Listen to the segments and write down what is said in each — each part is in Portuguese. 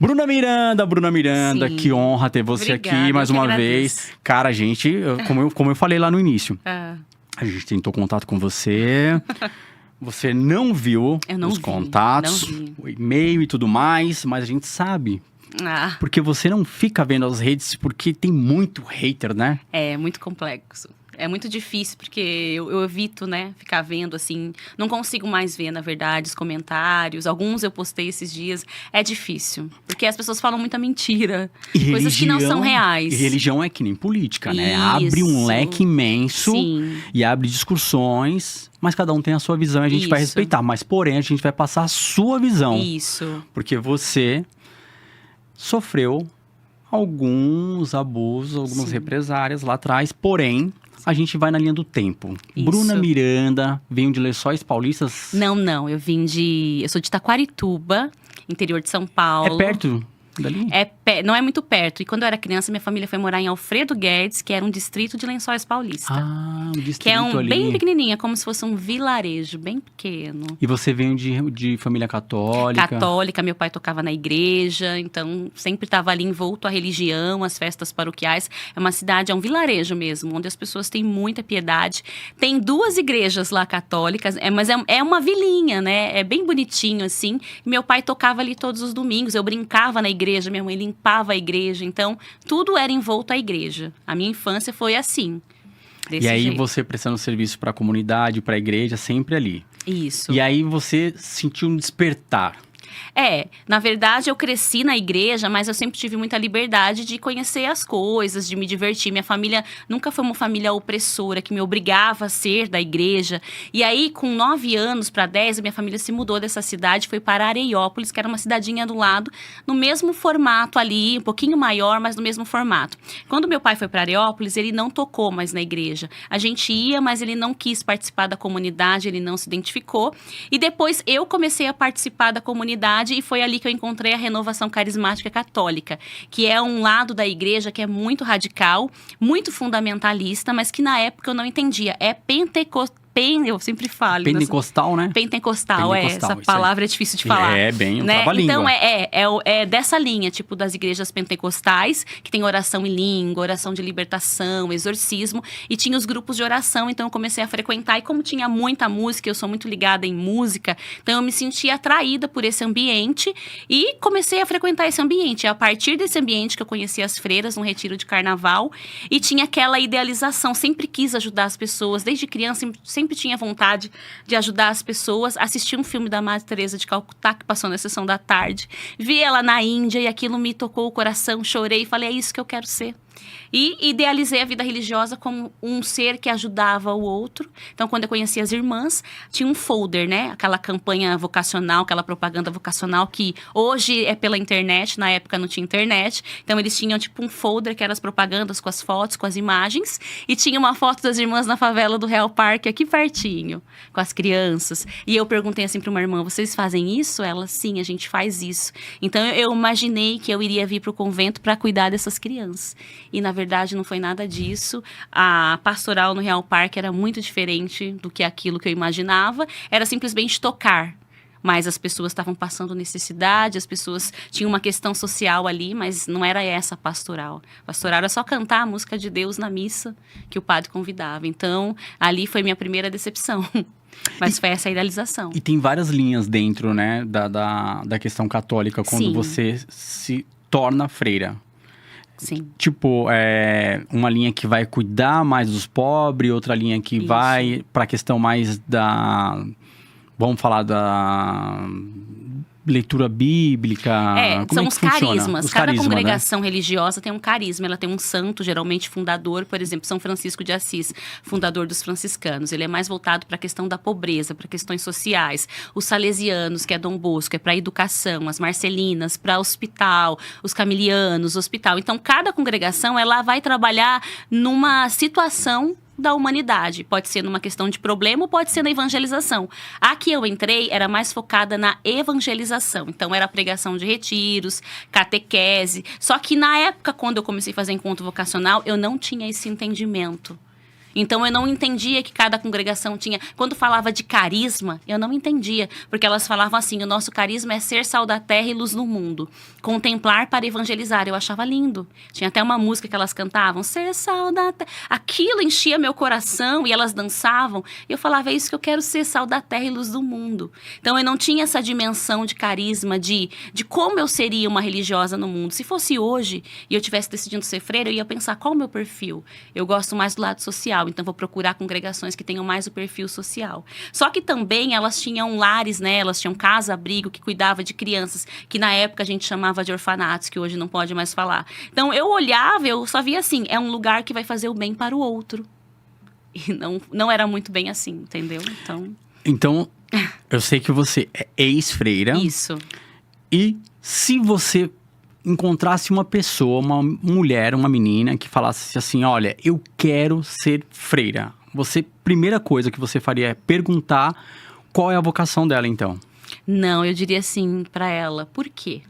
Bruna Miranda, Sim. que honra ter você Obrigada, aqui mais eu que uma agradeço. vez. Cara, a gente, como eu falei lá no início, Ah, a gente tentou contato com você. Você não viu Eu não os vi, contatos, não vi. o e-mail e tudo mais, mas a gente sabe. ah, Porque você não fica vendo as redes, porque tem muito hater, né? é muito complexo. É muito difícil, porque eu evito, né, ficar vendo, assim. Não consigo mais ver, na verdade, os comentários. Alguns eu postei esses dias. É difícil, porque as pessoas falam muita mentira. Coisas que não são reais. E religião é que nem política, né? Abre um Isso. leque imenso Sim. e abre discussões, mas cada um tem a sua visão e a gente vai Isso. respeitar. Mas, porém, a gente vai passar a sua visão. Isso. Porque você sofreu alguns abusos, algumas Sim. represárias lá atrás, porém, a gente vai na linha do tempo. Isso. Bruna Miranda veio de Lençóis Paulistas. Não. Eu sou de Taquarituba, interior de São É Paulo. perto dali? Não é muito perto. E quando eu era criança, minha família foi morar em Alfredo Guedes, que era um distrito de Lençóis Paulista. Ah, o distrito Que é ali. bem pequenininho, é como se fosse um vilarejo, bem pequeno. E você veio de família católica? Católica, meu pai tocava na igreja, então sempre estava ali envolto a religião, as festas paroquiais. É uma cidade, é um vilarejo mesmo, onde as pessoas têm muita piedade. Tem 2 igrejas lá católicas, mas é uma vilinha, né? É bem bonitinho assim. E meu pai tocava ali todos os domingos, eu brincava na igreja, minha mãe limpava a igreja, então tudo era envolto à igreja. A minha infância foi assim. Desse E aí jeito. você prestando serviço para a comunidade, para a igreja, sempre ali. Isso. E aí você sentiu um despertar. Na verdade eu cresci na igreja, mas eu sempre tive muita liberdade de conhecer as coisas, de me divertir. Minha família nunca foi uma família opressora, que me obrigava a ser da igreja. E aí, com 9 anos para 10, a minha família se mudou dessa cidade, foi para Areiópolis, que era uma cidadinha do lado, no mesmo formato ali, um pouquinho maior, mas no mesmo formato. Quando meu pai foi para Areiópolis, ele não tocou mais na igreja. A gente ia, mas ele não quis participar da comunidade, ele não se identificou. E depois eu comecei a participar da comunidade, e foi ali que eu encontrei a Renovação Carismática Católica, que é um lado da igreja que é muito radical, muito fundamentalista, mas que na época eu não entendia. É eu sempre falo. Pentecostal, né? Pentecostal, Pentecostal, essa isso palavra é difícil de falar. É bem um né? trava-língua. Então, é dessa linha, tipo, das igrejas pentecostais, que tem oração em língua, oração de libertação, exorcismo, e tinha os grupos de oração, então eu comecei a frequentar, e como tinha muita música, eu sou muito ligada em música, então eu me sentia atraída por esse ambiente, e comecei a frequentar esse ambiente. É a partir desse ambiente que eu conheci as freiras, num retiro de carnaval, e tinha aquela idealização, sempre quis ajudar as pessoas, desde criança, sempre tinha vontade de ajudar as pessoas. Assisti um filme da Madre Teresa de Calcutá, que passou na sessão da tarde. Vi ela na Índia e aquilo me tocou o coração, chorei e falei, é isso que eu quero ser. E idealizei a vida religiosa como um ser que ajudava o outro. Então, quando eu conheci as irmãs, tinha um folder, né? Aquela campanha vocacional, aquela propaganda vocacional que hoje é pela internet, na época não tinha internet. Então, eles tinham tipo um folder que eram as propagandas com as fotos, com as imagens. E tinha uma foto das irmãs na favela do Real Parque, aqui pertinho, com as crianças. E eu perguntei assim para uma irmã, vocês fazem isso? Ela, sim, a gente faz isso. Então, eu imaginei que eu iria vir para o convento para cuidar dessas crianças. E, na verdade, não foi nada disso. A pastoral no Real Parque era muito diferente do que aquilo que eu imaginava. Era simplesmente tocar. Mas as pessoas estavam passando necessidade, as pessoas tinham uma questão social ali, mas não era essa a pastoral. A pastoral era só cantar a música de Deus na missa que o padre convidava. Então, ali foi minha primeira decepção. Mas foi essa a idealização. E tem várias linhas dentro, né, da questão católica, quando Sim. você se torna freira. Sim. Tipo, uma linha que vai cuidar mais dos pobres, outra linha que Isso. vai para a questão mais da... Vamos falar da leitura bíblica. Como são que os funciona? carismas. Os Cada carismas, congregação religiosa tem um carisma. Ela tem um santo, geralmente fundador. Por exemplo, São Francisco de Assis, fundador dos franciscanos. Ele é mais voltado para a questão da pobreza, para questões sociais. Os salesianos, que é Dom Bosco, é para a educação. As marcelinas, para hospital. Os camilianos, hospital. Então, cada congregação, ela vai trabalhar numa situação da humanidade. Pode ser numa questão de problema ou pode ser na evangelização. A que eu entrei era mais focada na evangelização. Então, era pregação de retiros, catequese. Só que na época, quando eu comecei a fazer encontro vocacional, eu não tinha esse entendimento. Então eu não entendia que cada congregação tinha. Quando falava de carisma, eu não entendia. Porque elas falavam assim: o nosso carisma é ser sal da terra e luz no mundo. Contemplar para evangelizar. Eu achava lindo. Tinha até uma música que elas cantavam: ser sal da terra. Aquilo enchia meu coração e elas dançavam. E eu falava: é isso que eu quero ser, sal da terra e luz do mundo. Então eu não tinha essa dimensão de carisma, de como eu seria uma religiosa no mundo. Se fosse hoje e eu tivesse decidido ser freira, eu ia pensar: qual o meu perfil? Eu gosto mais do lado social. Então, vou procurar congregações que tenham mais o perfil social. Só que também elas tinham lares, né? Elas tinham casa-abrigo que cuidava de crianças, que na época a gente chamava de orfanatos, que hoje não pode mais falar. Então, eu olhava, eu só via assim, é um lugar que vai fazer o bem para o outro. E não era muito bem assim, entendeu? Então, eu sei que você é ex-freira. Isso. E se você encontrasse uma pessoa, uma mulher, uma menina que falasse assim: olha, eu quero ser freira, primeira coisa que você faria é perguntar qual é a vocação dela, então? Não, eu diria assim pra ela: por quê?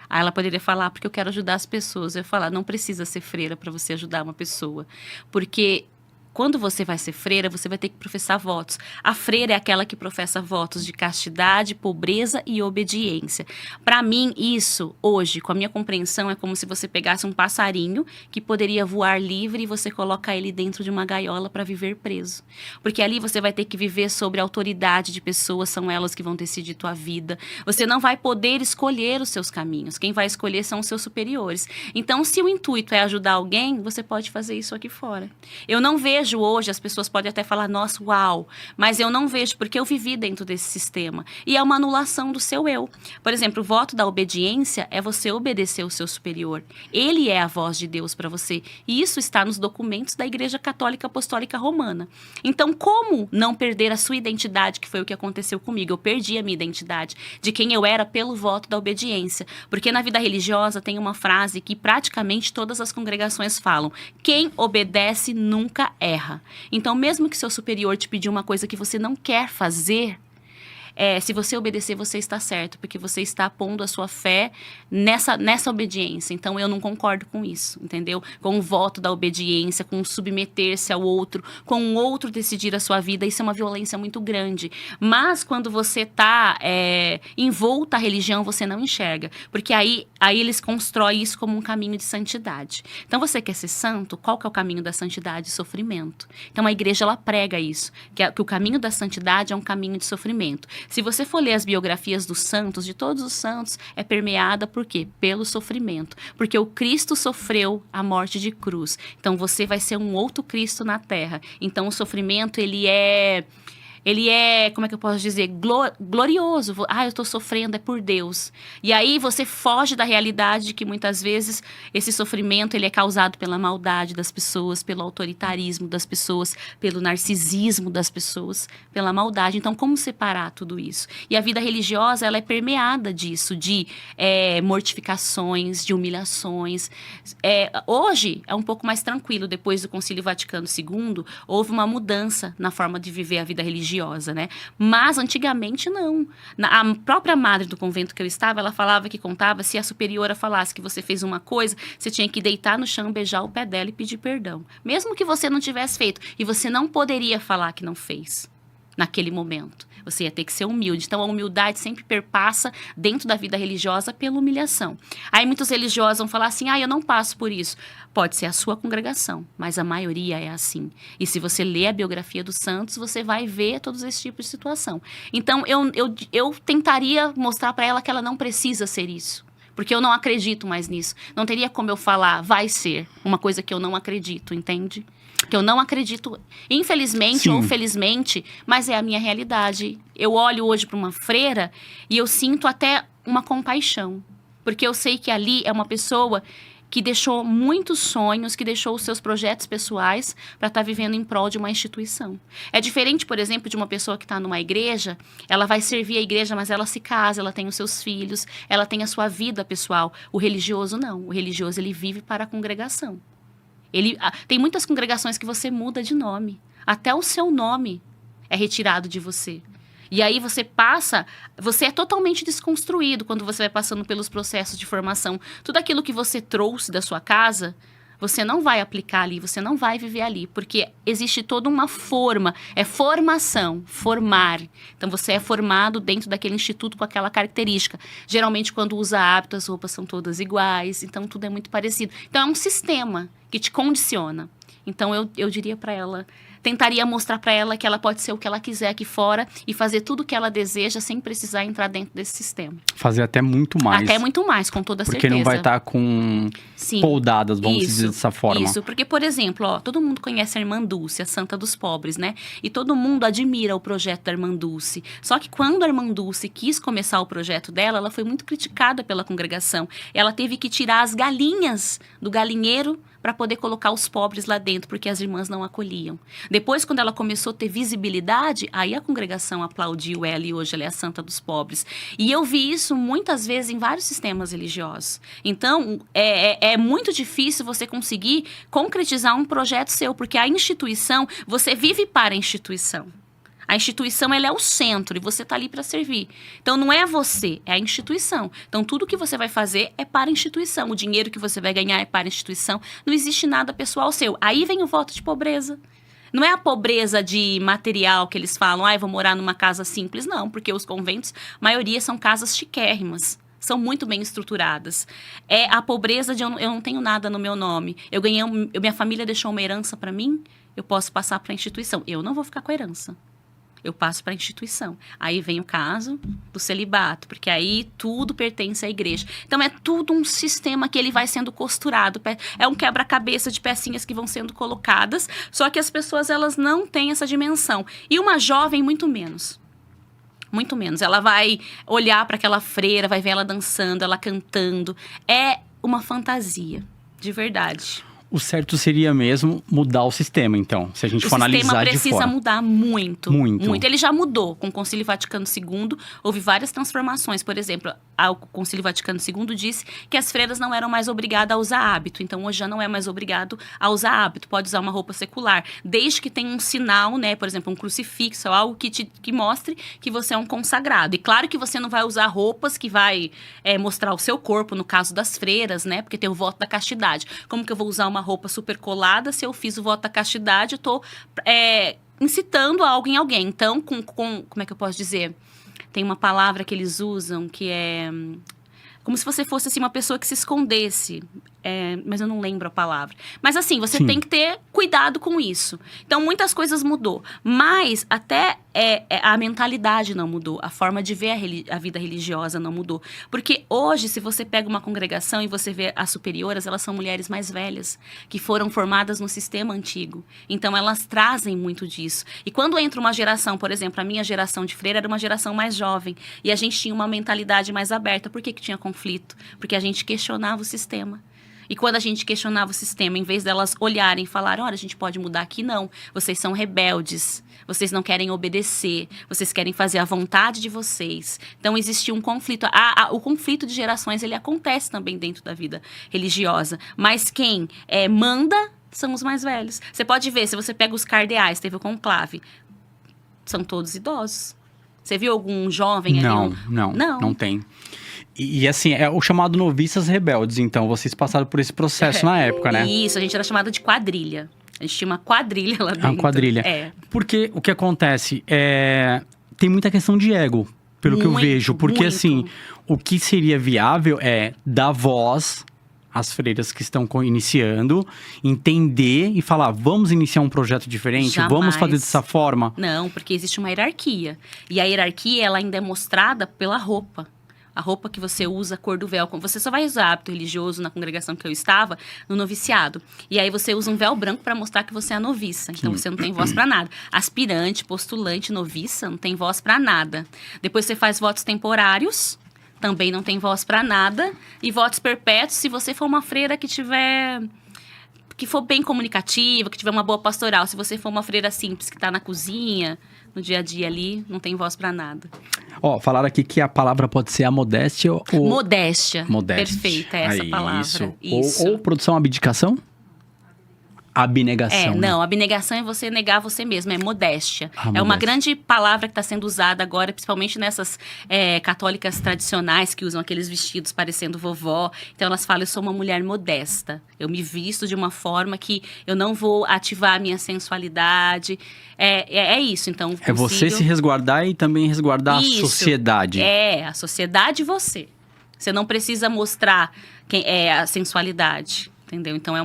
Aí ela poderia falar: porque eu quero ajudar as pessoas. Eu ia falar: não precisa ser freira para você ajudar uma pessoa, porque quando você vai ser freira, você vai ter que professar votos. A freira é aquela que professa votos de castidade, pobreza e obediência. Para mim, isso, hoje, com a minha compreensão, é como se você pegasse um passarinho que poderia voar livre e você coloca ele dentro de uma gaiola para viver preso. Porque ali você vai ter que viver sobre a autoridade de pessoas, são elas que vão decidir tua vida. Você não vai poder escolher os seus caminhos. Quem vai escolher são os seus superiores. Então, se o intuito é ajudar alguém, você pode fazer isso aqui fora. Eu não vejo hoje, as pessoas podem até falar: nossa, uau, mas eu não vejo, porque eu vivi dentro desse sistema. E é uma anulação do seu eu. Por exemplo, o voto da obediência é você obedecer o seu superior. Ele é a voz de Deus para você. E isso está nos documentos da Igreja Católica Apostólica Romana. Então, como não perder a sua identidade, que foi o que aconteceu comigo? Eu perdi a minha identidade de quem eu era pelo voto da obediência. Porque na vida religiosa tem uma frase que praticamente todas as congregações falam: quem obedece nunca erra. Então, mesmo que seu superior te pedir uma coisa que você não quer fazer, se você obedecer, você está certo, porque você está pondo a sua fé nessa obediência. Então, eu não concordo com isso, entendeu? Com o voto da obediência, com submeter-se ao outro, com o outro decidir a sua vida, isso é uma violência muito grande. Mas, quando você está envolta à religião, você não enxerga, porque aí eles constroem isso como um caminho de santidade. Então, você quer ser santo? Qual que é o caminho da santidade? Sofrimento. Então, a igreja, ela prega isso, que o caminho da santidade é um caminho de sofrimento. Se você for ler as biografias dos santos, de todos os santos, é permeada por quê? Pelo sofrimento. Porque o Cristo sofreu a morte de cruz. Então, você vai ser um outro Cristo na terra. Então, o sofrimento, ele é, como é que eu posso dizer? Glorioso. Eu estou sofrendo, é por Deus. E aí você foge da realidade de que muitas vezes esse sofrimento ele é causado pela maldade das pessoas, pelo autoritarismo das pessoas, pelo narcisismo das pessoas, pela maldade. Então, como separar tudo isso? E a vida religiosa, ela é permeada disso, de mortificações, de humilhações. Hoje é um pouco mais tranquilo. Depois do Concílio Vaticano II, houve uma mudança na forma de viver a vida religiosa. Né? Mas antigamente não. A própria madre do convento que eu estava, ela falava que contava, se a superiora falasse que você fez uma coisa, você tinha que deitar no chão, beijar o pé dela e pedir perdão. Mesmo que você não tivesse feito. E você não poderia falar que não fez naquele momento. Você ia ter que ser humilde. Então, a humildade sempre perpassa dentro da vida religiosa pela humilhação. Aí, muitos religiosos vão falar assim: eu não passo por isso. Pode ser a sua congregação, mas a maioria é assim. E se você ler a biografia dos santos, você vai ver todos esses tipos de situação. Então, eu tentaria mostrar para ela que ela não precisa ser isso. Porque eu não acredito mais nisso. Não teria como eu falar: vai ser uma coisa que eu não acredito, entende? Que eu não acredito, infelizmente Sim. ou felizmente, mas é a minha realidade. Eu olho hoje para uma freira e eu sinto até uma compaixão. Porque eu sei que ali é uma pessoa que deixou muitos sonhos, que deixou os seus projetos pessoais para estar vivendo em prol de uma instituição. É diferente, por exemplo, de uma pessoa que está numa igreja, ela vai servir a igreja, mas ela se casa, ela tem os seus filhos, ela tem a sua vida pessoal. O religioso não. O religioso, ele vive para a congregação. Tem muitas congregações que você muda de nome. Até o seu nome é retirado de você. E aí você é totalmente desconstruído quando você vai passando pelos processos de formação. Tudo aquilo que você trouxe da sua casa, Você não vai aplicar ali, você não vai viver ali, porque existe toda uma forma, é formação, formar. Então, você é formado dentro daquele instituto com aquela característica. Geralmente, quando usa hábito, as roupas são todas iguais, então tudo é muito parecido. Então, é um sistema que te condiciona. Então, eu diria para ela, tentaria mostrar para ela que ela pode ser o que ela quiser aqui fora e fazer tudo o que ela deseja sem precisar entrar dentro desse sistema. Fazer até muito mais. Até muito mais, com toda certeza. Porque não vai estar com poldadas, vamos dizer dessa forma. Isso, porque, por exemplo, ó, todo mundo conhece a Irmã Dulce, a Santa dos Pobres, né? E todo mundo admira o projeto da Irmã Dulce. Só que quando a Irmã Dulce quis começar o projeto dela, ela foi muito criticada pela congregação. Ela teve que tirar as galinhas do galinheiro para poder colocar os pobres lá dentro, porque as irmãs não acolhiam. Depois, quando ela começou a ter visibilidade, aí a congregação aplaudiu ela e hoje ela é a Santa dos Pobres. E eu vi isso muitas vezes em vários sistemas religiosos. Então, é muito difícil você conseguir concretizar um projeto seu, porque a instituição, você vive para a instituição. A instituição, ela é o centro e você está ali para servir. Então, não é você, é a instituição. Então, tudo que você vai fazer é para a instituição. O dinheiro que você vai ganhar é para a instituição. Não existe nada pessoal seu. Aí vem o voto de pobreza. Não é a pobreza de material que eles falam, eu vou morar numa casa simples. Não, porque os conventos, a maioria são casas chiquérrimas. São muito bem estruturadas. É a pobreza de eu não tenho nada no meu nome. Minha família deixou uma herança para mim, eu posso passar para a instituição. Eu não vou ficar com a herança. Eu passo para a instituição. Aí vem o caso do celibato, porque aí tudo pertence à igreja. Então, é tudo um sistema que ele vai sendo costurado. É um quebra-cabeça de pecinhas que vão sendo colocadas, só que as pessoas, elas não têm essa dimensão. E uma jovem, muito menos. Muito menos. Ela vai olhar para aquela freira, vai ver ela dançando, ela cantando. É uma fantasia, de verdade. O certo seria mesmo mudar o sistema, então, se a gente for analisar de fora. O sistema precisa mudar muito. Muito. Ele já mudou. Com o Concílio Vaticano II, houve várias transformações. Por exemplo, o Concílio Vaticano II disse que as freiras não eram mais obrigadas a usar hábito. Então, hoje já não é mais obrigado a usar hábito. Pode usar uma roupa secular. Desde que tenha um sinal, né? Por exemplo, um crucifixo, algo que mostre que você é um consagrado. E claro que você não vai usar roupas que vai mostrar o seu corpo, no caso das freiras, né? Porque tem o voto da castidade. Como que eu vou usar uma roupa super colada, se eu fiz o voto da castidade, eu tô incitando algo em alguém. Então, como é que eu posso dizer? Tem uma palavra que eles usam que é como se você fosse assim, uma pessoa que se escondesse. Mas eu não lembro a palavra. Mas assim, você tem que ter cuidado com isso. Então, muitas coisas mudou. Mas até a mentalidade não mudou. A forma de ver a vida religiosa não mudou. Porque hoje, se você pega uma congregação e você vê as superioras, elas são mulheres mais velhas, que foram formadas no sistema antigo. Então, elas trazem muito disso. E quando entra uma geração, por exemplo, a minha geração de freira era uma geração mais jovem. E a gente tinha uma mentalidade mais aberta. Por que tinha conflito? Porque a gente questionava o sistema. E quando a gente questionava o sistema, em vez delas olharem e falarem, olha, a gente pode mudar aqui, não. Vocês são rebeldes, vocês não querem obedecer, vocês querem fazer a vontade de vocês. Então, existia um conflito. O conflito de gerações, ele acontece também dentro da vida religiosa. Mas quem manda são os mais velhos. Você pode ver, se você pega os cardeais, teve o conclave, são todos idosos. Você viu algum jovem ali? Não tem. E assim, é o chamado noviças rebeldes, então, vocês passaram por esse processo na época, né? Isso, a gente era chamada de quadrilha. A gente tinha uma quadrilha lá dentro. Uma quadrilha. Porque o que acontece tem muita questão de ego, pelo que eu vejo. Porque assim, o que seria viável é dar voz às freiras que estão iniciando, entender e falar, vamos iniciar um projeto diferente? Jamais. Vamos fazer dessa forma? Não, porque existe uma hierarquia. E a hierarquia, ela ainda é mostrada pela roupa. A roupa que você usa, a cor do véu. Você só vai usar hábito religioso na congregação que eu estava, no noviciado. E aí você usa um véu branco para mostrar que você é noviça. Então você não tem voz para nada. Aspirante, postulante, noviça, não tem voz para nada. Depois você faz votos temporários, também não tem voz para nada. E votos perpétuos, se você for uma freira que for bem comunicativa, que tiver uma boa pastoral. Se você for uma freira simples, que está na cozinha, no dia a dia ali, não tem voz para nada. Falaram aqui que a palavra pode ser a modéstia ou... Modéstia. Perfeita, essa palavra. Isso. Ou produção abdicação? Abnegação. né? Não, abnegação é você negar você mesmo, é modéstia. Ah, É uma modéstia. grande palavra que está sendo usada agora, principalmente nessas católicas tradicionais que usam aqueles vestidos parecendo vovó. Então elas falam, eu sou uma mulher modesta. Eu me visto de uma forma que eu não vou ativar a minha sensualidade. É isso, então. É você concílio- se resguardar e também resguardar Isso. a sociedade. A sociedade e você. Você não precisa mostrar quem é a sensualidade. Entendeu? Então é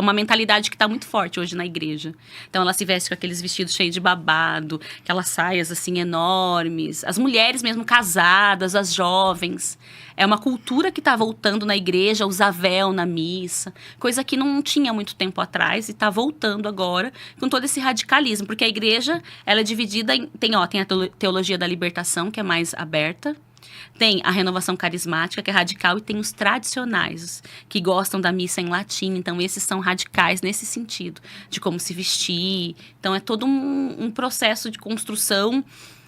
uma mentalidade que está muito forte hoje na igreja. Então ela se veste com aqueles vestidos cheios de babado, aquelas saias assim enormes. As mulheres mesmo casadas, as jovens. É uma cultura que está voltando na igreja, usar véu na missa. Coisa que não tinha muito tempo atrás e está voltando agora com todo esse radicalismo. Porque a igreja, ela é dividida em... Tem a teologia da libertação, que é mais aberta. Tem a renovação carismática, que é radical, e tem os tradicionais, que gostam da missa em latim. Então, esses são radicais nesse sentido, de como se vestir. Então, é todo um processo de construção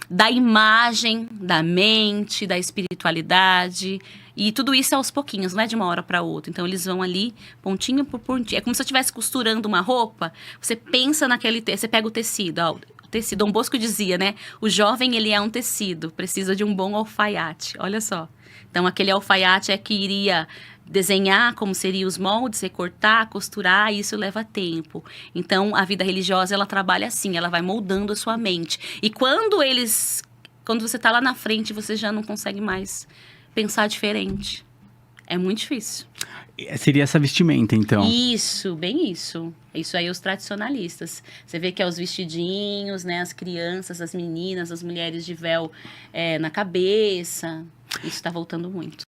da imagem, da mente, da espiritualidade. E tudo isso é aos pouquinhos, não é de uma hora para outra. Então, eles vão ali, pontinho por pontinho. É como se eu estivesse costurando uma roupa. Você pensa naquele... Você pega o tecido, ó. Tecido. Dom Bosco dizia, né? O jovem, ele é um tecido, precisa de um bom alfaiate. Olha só. Então, aquele alfaiate é que iria desenhar como seriam os moldes, recortar, costurar, e isso leva tempo. Então, a vida religiosa, ela trabalha assim, ela vai moldando a sua mente. E quando você está lá na frente, você já não consegue mais pensar diferente. É muito difícil. Seria essa vestimenta, então. Isso, bem isso. Isso aí, os tradicionalistas. Você vê que é os vestidinhos, né? As crianças, as meninas, as mulheres de véu na cabeça. Isso está voltando muito.